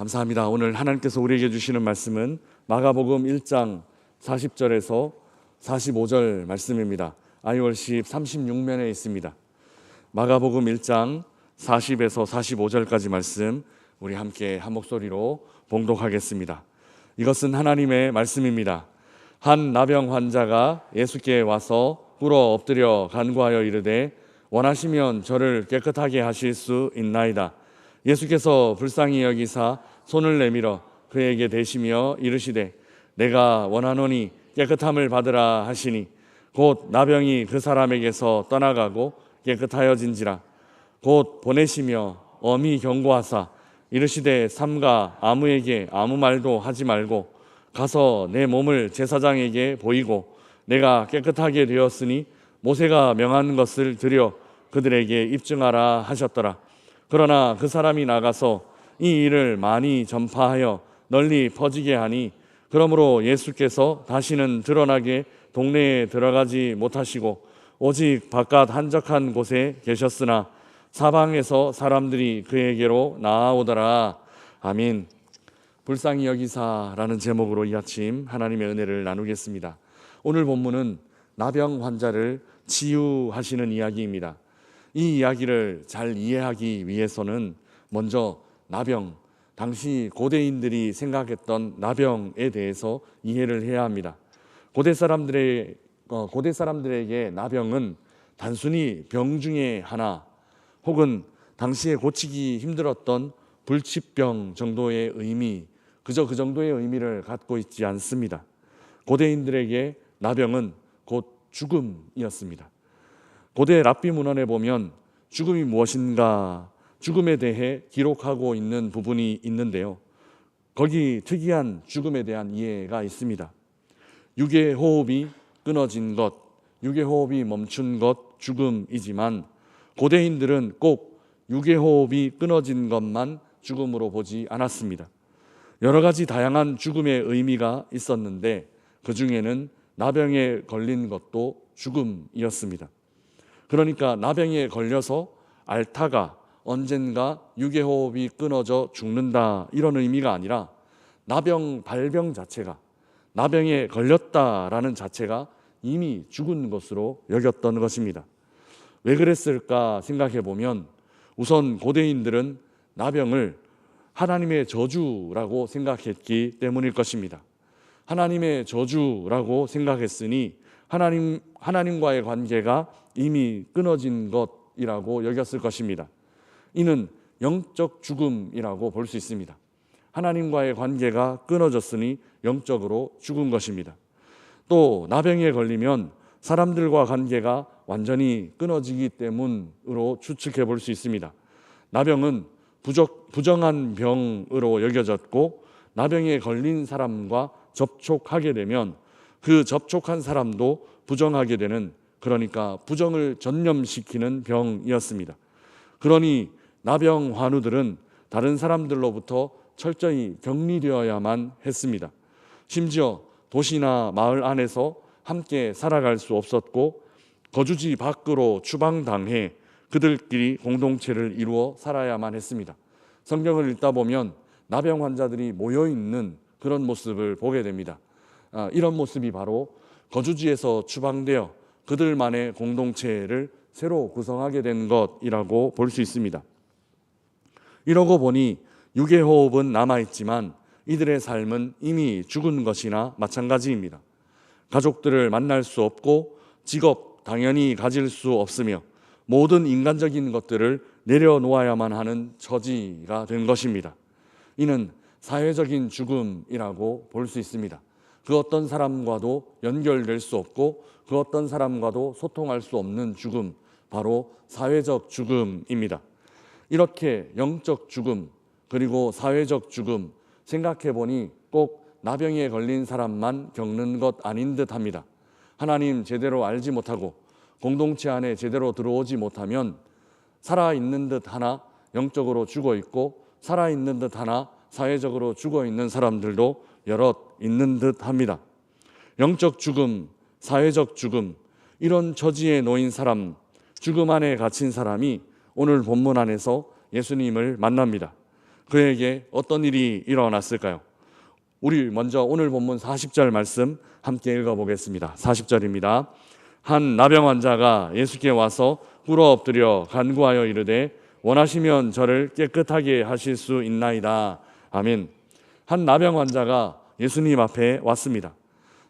감사합니다. 오늘 하나님께서 우리에게 주시는 말씀은 마가복음 1장 40절에서 45절 말씀입니다. 아이월십 36면에 있습니다. 마가복음 1장 40에서 45절까지 말씀 우리 함께 한 목소리로 봉독하겠습니다. 이것은 하나님의 말씀입니다. 한 나병 환자가 예수께 와서 꿇어 엎드려 간구하여 이르되 원하시면 저를 깨끗하게 하실 수 있나이다. 예수께서 불쌍히 여기사 손을 내밀어 그에게 대시며 이르시되 내가 원하노니 깨끗함을 받으라 하시니 곧 나병이 그 사람에게서 떠나가고 깨끗하여진지라. 곧 보내시며 엄히 경고하사 이르시되 삼가 아무에게 아무 말도 하지 말고 가서 내 몸을 제사장에게 보이고 내가 깨끗하게 되었으니 모세가 명한 것을 드려 그들에게 입증하라 하셨더라. 그러나 그 사람이 나가서 이 일을 많이 전파하여 널리 퍼지게 하니 그러므로 예수께서 다시는 드러나게 동네에 들어가지 못하시고 오직 바깥 한적한 곳에 계셨으나 사방에서 사람들이 그에게로 나아오더라. 아멘. 불쌍히 여기사라는 제목으로 이 아침 하나님의 은혜를 나누겠습니다. 오늘 본문은 나병 환자를 치유하시는 이야기입니다. 이 이야기를 잘 이해하기 위해서는 먼저 나병, 당시 고대인들이 생각했던 나병에 대해서 이해를 해야 합니다. 고대 사람들에게 나병은 단순히 병 중에 하나 혹은 당시에 고치기 힘들었던 불치병 정도의 의미, 그저 그 정도의 의미를 갖고 있지 않습니다. 고대인들에게 나병은 곧 죽음이었습니다. 고대 랍비 문헌에 보면 죽음이 무엇인가, 죽음에 대해 기록하고 있는 부분이 있는데요. 거기 특이한 죽음에 대한 이해가 있습니다. 육의 호흡이 끊어진 것, 육의 호흡이 멈춘 것, 죽음이지만 고대인들은 꼭 육의 호흡이 끊어진 것만 죽음으로 보지 않았습니다. 여러 가지 다양한 죽음의 의미가 있었는데 그 중에는 나병에 걸린 것도 죽음이었습니다. 그러니까 나병에 걸려서 앓다가 언젠가 육의 호흡이 끊어져 죽는다 이런 의미가 아니라 나병 발병 자체가, 나병에 걸렸다라는 자체가 이미 죽은 것으로 여겼던 것입니다. 왜 그랬을까 생각해 보면 우선 고대인들은 나병을 하나님의 저주라고 생각했기 때문일 것입니다. 하나님의 저주라고 생각했으니 하나님과의 관계가 이미 끊어진 것이라고 여겼을 것입니다. 이는 영적 죽음이라고 볼 수 있습니다. 하나님과의 관계가 끊어졌으니 영적으로 죽은 것입니다. 또 나병에 걸리면 사람들과 관계가 완전히 끊어지기 때문으로 추측해 볼 수 있습니다. 나병은 부정한 병으로 여겨졌고 나병에 걸린 사람과 접촉하게 되면 그 접촉한 사람도 부정하게 되는, 그러니까 부정을 전념시키는 병이었습니다. 그러니 나병 환우들은 다른 사람들로부터 철저히 격리되어야만 했습니다. 심지어 도시나 마을 안에서 함께 살아갈 수 없었고 거주지 밖으로 추방당해 그들끼리 공동체를 이루어 살아야만 했습니다. 성경을 읽다 보면 나병 환자들이 모여있는 그런 모습을 보게 됩니다. 이런 모습이 바로 거주지에서 추방되어 그들만의 공동체를 새로 구성하게 된 것이라고 볼 수 있습니다. 이러고 보니 육의 호흡은 남아있지만 이들의 삶은 이미 죽은 것이나 마찬가지입니다. 가족들을 만날 수 없고 직업 당연히 가질 수 없으며 모든 인간적인 것들을 내려놓아야만 하는 처지가 된 것입니다. 이는 사회적인 죽음이라고 볼 수 있습니다. 그 어떤 사람과도 연결될 수 없고 그 어떤 사람과도 소통할 수 없는 죽음, 바로 사회적 죽음입니다. 이렇게 영적 죽음 그리고 사회적 죽음 생각해 보니 꼭 나병에 걸린 사람만 겪는 것 아닌 듯합니다. 하나님 제대로 알지 못하고 공동체 안에 제대로 들어오지 못하면 살아있는 듯 하나 영적으로 죽어 있고 살아있는 듯 하나 사회적으로 죽어 있는 사람들도 여럿 있는 듯 합니다. 영적 죽음, 사회적 죽음, 이런 처지에 놓인 사람, 죽음 안에 갇힌 사람이 오늘 본문 안에서 예수님을 만납니다. 그에게 어떤 일이 일어났을까요? 우리 먼저 오늘 본문 40절 말씀 함께 읽어보겠습니다. 40절입니다. 한 나병 환자가 예수께 와서 꿇어 엎드려 간구하여 이르되 원하시면 저를 깨끗하게 하실 수 있나이다. 아멘. 한 나병 환자가 예수님 앞에 왔습니다.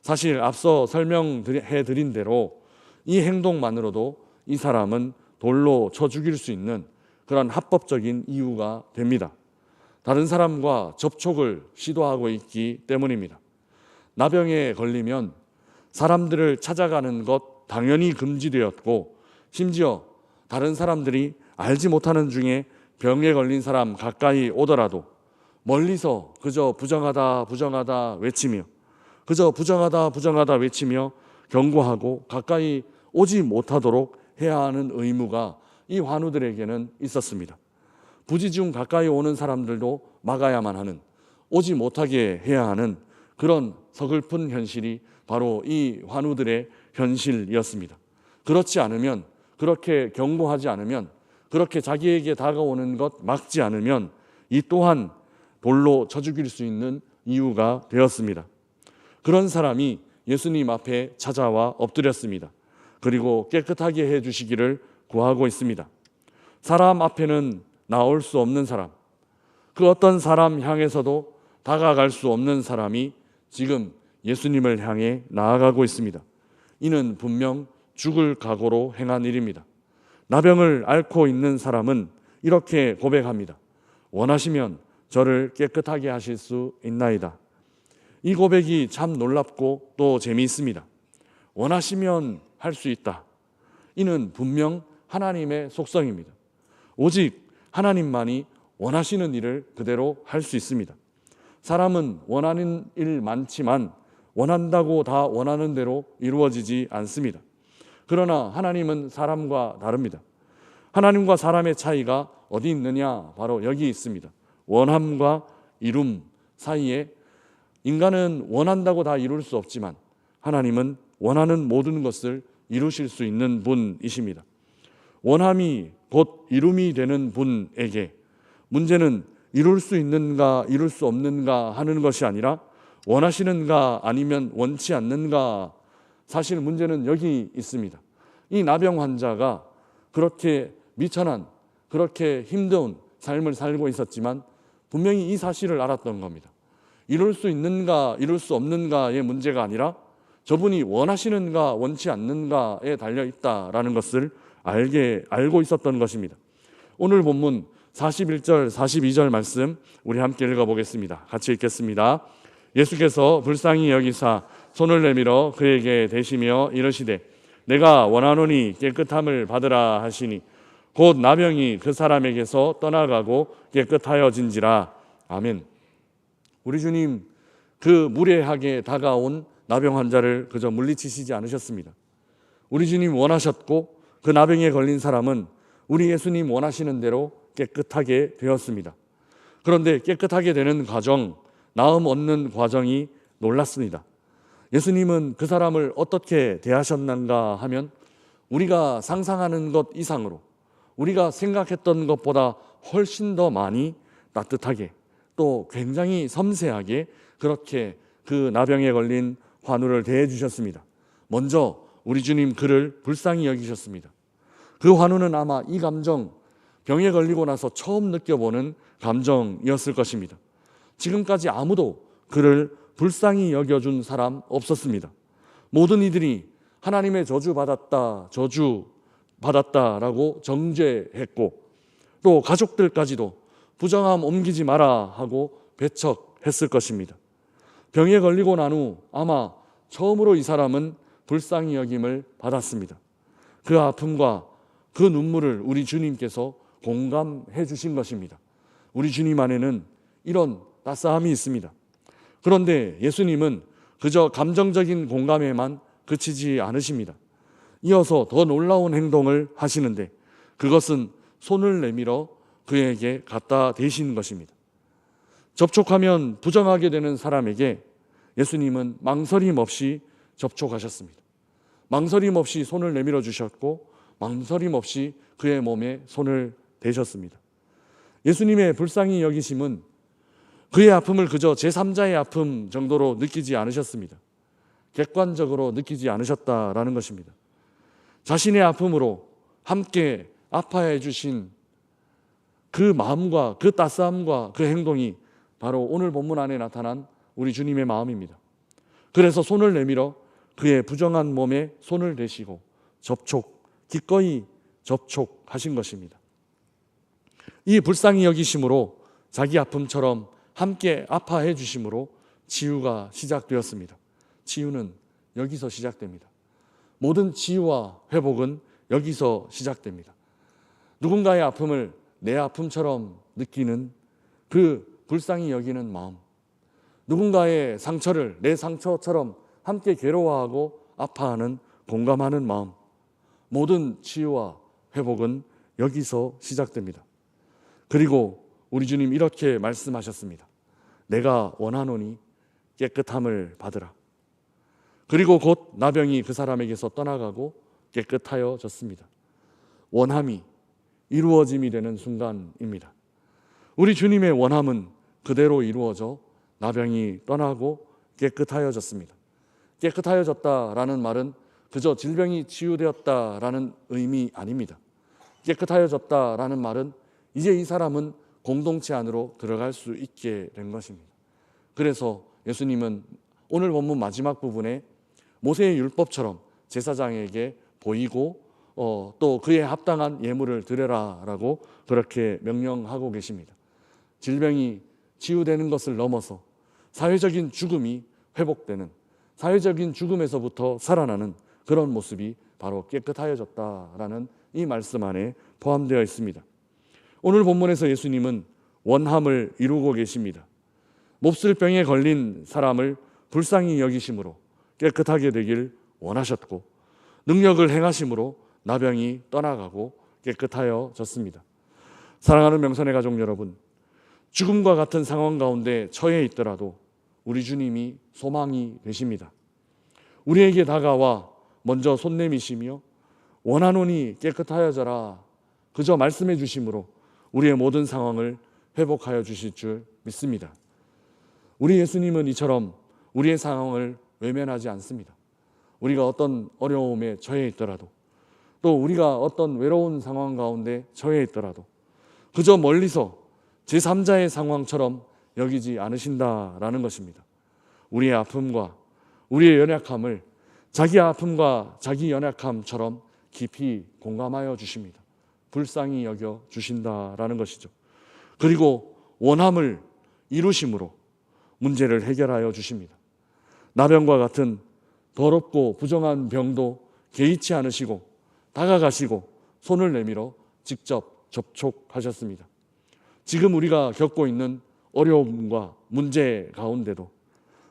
사실 앞서 설명해 드린 대로 이 행동만으로도 이 사람은 돌로 쳐 죽일 수 있는 그런 합법적인 이유가 됩니다. 다른 사람과 접촉을 시도하고 있기 때문입니다. 나병에 걸리면 사람들을 찾아가는 것 당연히 금지되었고, 심지어 다른 사람들이 알지 못하는 중에 병에 걸린 사람 가까이 오더라도 멀리서 그저 부정하다 부정하다 외치며 경고하고 가까이 오지 못하도록 해야 하는 의무가 이 환우들에게는 있었습니다. 부지중 가까이 오는 사람들도 막아야만 하는, 오지 못하게 해야 하는 그런 서글픈 현실이 바로 이 환우들의 현실이었습니다. 그렇지 않으면, 그렇게 경고하지 않으면, 그렇게 자기에게 다가오는 것 막지 않으면 이 또한 돌로 쳐 죽일 수 있는 이유가 되었습니다. 그런 사람이 예수님 앞에 찾아와 엎드렸습니다. 그리고 깨끗하게 해주시기를 구하고 있습니다. 사람 앞에는 나올 수 없는 사람, 그 어떤 사람 향해서도 다가갈 수 없는 사람이 지금 예수님을 향해 나아가고 있습니다. 이는 분명 죽을 각오로 행한 일입니다. 나병을 앓고 있는 사람은 이렇게 고백합니다. 원하시면 저를 깨끗하게 하실 수 있나이다. 이 고백이 참 놀랍고 또 재미있습니다. 원하시면 할 수 있다. 이는 분명 하나님의 속성입니다. 오직 하나님만이 원하시는 일을 그대로 할 수 있습니다. 사람은 원하는 일 많지만 원한다고 다 원하는 대로 이루어지지 않습니다. 그러나 하나님은 사람과 다릅니다. 하나님과 사람의 차이가 어디 있느냐? 바로 여기 있습니다. 원함과 이룸 사이에 인간은 원한다고 다 이룰 수 없지만 하나님은 원하는 모든 것을 이루실 수 있는 분이십니다. 원함이 곧 이룸이 되는 분에게 문제는 이룰 수 있는가 이룰 수 없는가 하는 것이 아니라 원하시는가 아니면 원치 않는가. 사실 문제는 여기 있습니다. 이 나병 환자가 그렇게 미천한, 그렇게 힘든 삶을 살고 있었지만 분명히 이 사실을 알았던 겁니다. 이룰 수 있는가 이룰 수 없는가의 문제가 아니라 저분이 원하시는가 원치 않는가에 달려 있다라는 것을 알고 있었던 것입니다. 오늘 본문 41절 42절 말씀 우리 함께 읽어보겠습니다. 같이 읽겠습니다. 예수께서 불쌍히 여기사 손을 내밀어 그에게 대시며 이르시되 내가 원하노니 깨끗함을 받으라 하시니 곧 나병이 그 사람에게서 떠나가고 깨끗하여진지라. 아멘. 우리 주님 그 무례하게 다가온 나병 환자를 그저 물리치시지 않으셨습니다. 우리 주님 원하셨고 그 나병에 걸린 사람은 우리 예수님 원하시는 대로 깨끗하게 되었습니다. 그런데 깨끗하게 되는 과정, 나음 얻는 과정이 놀랐습니다. 예수님은 그 사람을 어떻게 대하셨는가 하면 우리가 상상하는 것 이상으로, 우리가 생각했던 것보다 훨씬 더 많이 따뜻하게, 또 굉장히 섬세하게 그렇게 그 나병에 걸린 환우를 대해 주셨습니다. 먼저 우리 주님 그를 불쌍히 여기셨습니다. 그 환우는 아마 이 감정, 병에 걸리고 나서 처음 느껴보는 감정이었을 것입니다. 지금까지 아무도 그를 불쌍히 여겨준 사람 없었습니다. 모든 이들이 하나님의 저주받았다라고 정죄했고, 또 가족들까지도 부정함 옮기지 마라 하고 배척했을 것입니다. 병에 걸리고 난 후 아마 처음으로 이 사람은 불쌍히 여김을 받았습니다. 그 아픔과 그 눈물을 우리 주님께서 공감해 주신 것입니다. 우리 주님 안에는 이런 따스함이 있습니다. 그런데 예수님은 그저 감정적인 공감에만 그치지 않으십니다. 이어서 더 놀라운 행동을 하시는데 그것은 손을 내밀어 그에게 갖다 대신 것입니다. 접촉하면 부정하게 되는 사람에게 예수님은 망설임 없이 접촉하셨습니다. 망설임 없이 손을 내밀어 주셨고 망설임 없이 그의 몸에 손을 대셨습니다. 예수님의 불쌍히 여기심은 그의 아픔을 그저 제3자의 아픔 정도로 느끼지 않으셨습니다. 객관적으로 느끼지 않으셨다라는 것입니다. 자신의 아픔으로 함께 아파해 주신 그 마음과 그 따스함과 그 행동이 바로 오늘 본문 안에 나타난 우리 주님의 마음입니다. 그래서 손을 내밀어 그의 부정한 몸에 손을 대시고 기꺼이 접촉하신 것입니다. 이 불쌍히 여기심으로 자기 아픔처럼 함께 아파해 주심으로 치유가 시작되었습니다. 치유는 여기서 시작됩니다. 모든 치유와 회복은 여기서 시작됩니다. 누군가의 아픔을 내 아픔처럼 느끼는 그 불쌍히 여기는 마음, 누군가의 상처를 내 상처처럼 함께 괴로워하고 아파하는 공감하는 마음, 모든 치유와 회복은 여기서 시작됩니다. 그리고 우리 주님 이렇게 말씀하셨습니다. 내가 원하노니 깨끗함을 받으라. 그리고 곧 나병이 그 사람에게서 떠나가고 깨끗하여졌습니다. 원함이 이루어짐이 되는 순간입니다. 우리 주님의 원함은 그대로 이루어져 나병이 떠나고 깨끗하여졌습니다. 깨끗하여졌다라는 말은 그저 질병이 치유되었다라는 의미 아닙니다. 깨끗하여졌다라는 말은 이제 이 사람은 공동체 안으로 들어갈 수 있게 된 것입니다. 그래서 예수님은 오늘 본문 마지막 부분에 모세의 율법처럼 제사장에게 보이고 또 그에 합당한 예물을 드려라라고 그렇게 명령하고 계십니다. 질병이 치유되는 것을 넘어서 사회적인 죽음이 회복되는, 사회적인 죽음에서부터 살아나는 그런 모습이 바로 깨끗하여졌다라는 이 말씀 안에 포함되어 있습니다. 오늘 본문에서 예수님은 원함을 이루고 계십니다. 몹쓸 병에 걸린 사람을 불쌍히 여기심으로 깨끗하게 되길 원하셨고, 능력을 행하심으로 나병이 떠나가고 깨끗하여졌습니다. 사랑하는 명선의 가족 여러분, 죽음과 같은 상황 가운데 처해 있더라도 우리 주님이 소망이 되십니다. 우리에게 다가와 먼저 손 내미시며 원하노니 깨끗하여져라 그저 말씀해 주심으로 우리의 모든 상황을 회복하여 주실 줄 믿습니다. 우리 예수님은 이처럼 우리의 상황을 외면하지 않습니다. 우리가 어떤 어려움에 처해 있더라도, 또 우리가 어떤 외로운 상황 가운데 처해 있더라도 그저 멀리서 제3자의 상황처럼 여기지 않으신다라는 것입니다. 우리의 아픔과 우리의 연약함을 자기 아픔과 자기 연약함처럼 깊이 공감하여 주십니다. 불쌍히 여겨 주신다라는 것이죠. 그리고 원함을 이루심으로 문제를 해결하여 주십니다. 나병과 같은 더럽고 부정한 병도 개의치 않으시고 다가가시고 손을 내밀어 직접 접촉하셨습니다. 지금 우리가 겪고 있는 어려움과 문제 가운데도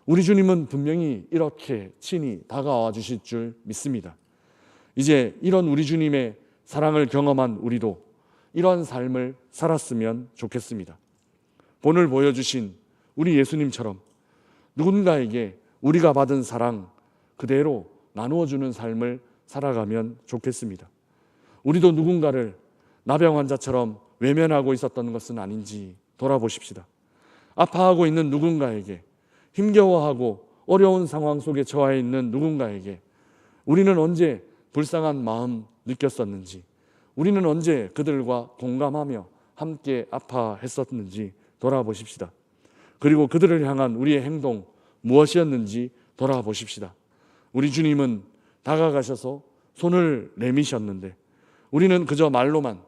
우리 주님은 분명히 이렇게 친히 다가와 주실 줄 믿습니다. 이제 이런 우리 주님의 사랑을 경험한 우리도 이런 삶을 살았으면 좋겠습니다. 본을 보여주신 우리 예수님처럼 누군가에게 우리가 받은 사랑 그대로 나누어주는 삶을 살아가면 좋겠습니다. 우리도 누군가를 나병 환자처럼 외면하고 있었던 것은 아닌지 돌아보십시다. 아파하고 있는 누군가에게, 힘겨워하고 어려운 상황 속에 처해 있는 누군가에게 우리는 언제 불쌍한 마음 느꼈었는지, 우리는 언제 그들과 공감하며 함께 아파했었는지 돌아보십시다. 그리고 그들을 향한 우리의 행동 무엇이었는지 돌아보십시다. 우리 주님은 다가가셔서 손을 내미셨는데 우리는 그저 말로만,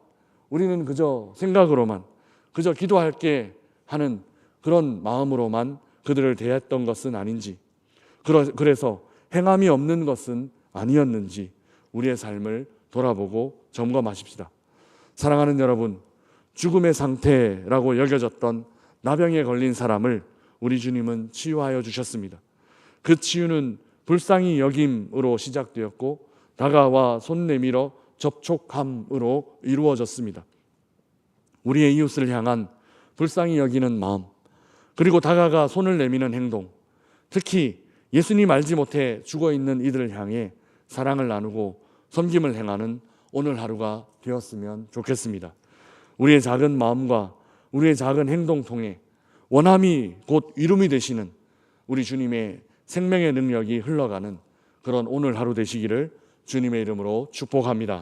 우리는 그저 생각으로만, 그저 기도할게 하는 그런 마음으로만 그들을 대했던 것은 아닌지, 그래서 행함이 없는 것은 아니었는지 우리의 삶을 돌아보고 점검하십시다. 사랑하는 여러분, 죽음의 상태라고 여겨졌던 나병에 걸린 사람을 우리 주님은 치유하여 주셨습니다. 그 치유는 불쌍히 여김으로 시작되었고 다가와 손 내밀어 접촉함으로 이루어졌습니다. 우리의 이웃을 향한 불쌍히 여기는 마음, 그리고 다가가 손을 내미는 행동, 특히 예수님 알지 못해 죽어있는 이들을 향해 사랑을 나누고 섬김을 행하는 오늘 하루가 되었으면 좋겠습니다. 우리의 작은 마음과 우리의 작은 행동 통해 원함이 곧 이룸이 되시는 우리 주님의 생명의 능력이 흘러가는 그런 오늘 하루 되시기를 주님의 이름으로 축복합니다.